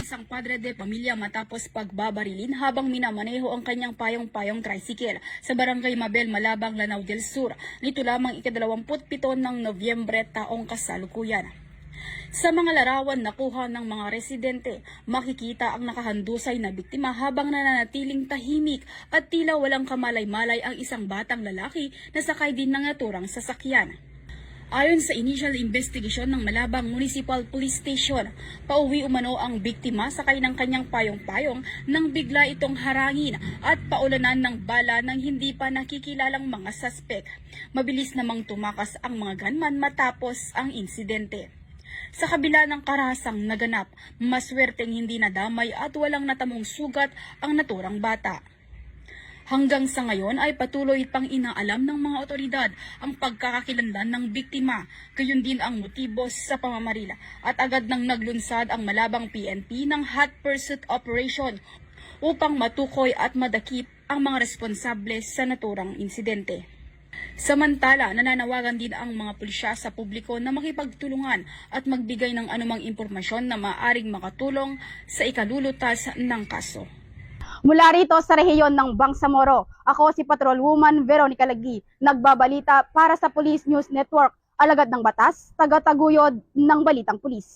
isang padre de pamilya matapos pagbabarilin habang minamaneho ang kanyang payong-payong tricycle sa barangay Mabel, Malabang, Lanao del Sur. Nito lamang ika-27 ng Nobyembre taong kasalukuyan. Sa mga larawan nakuha ng mga residente, makikita ang nakahandusay na biktima habang nananatiling tahimik at tila walang kamalay-malay ang isang batang lalaki na sakay din ng naturang sasakyan. Ayon sa initial investigation ng Malabang Municipal Police Station, pauwi umano ang biktima sakay ng kanyang payong-payong nang bigla itong harangin at paulanan ng bala ng hindi pa nakikilalang mga suspek. Mabilis namang tumakas ang mga gunman matapos ang insidente. Sa kabila ng karahasang naganap, maswerteng hindi nadamay at walang natamong sugat ang naturang bata. Hanggang sa ngayon ay patuloy pang inaalam ng mga otoridad ang pagkakakilanlan ng biktima, gayon din ang motibo sa pamamarila at agad nang naglunsad ang Malabang PNP ng hot pursuit operation upang matukoy at madakip ang mga responsable sa naturang insidente. Samantala, nananawagan din ang mga pulisya sa publiko na makipagtulungan at magbigay ng anumang impormasyon na maaaring makatulong sa ikalulutas ng kaso. Mula rito sa rehiyon ng Bangsamoro, ako si Patrolwoman Veronica Lagi, nagbabalita para sa Police News Network, alagad ng batas, taga-taguyod ng Balitang Pulis.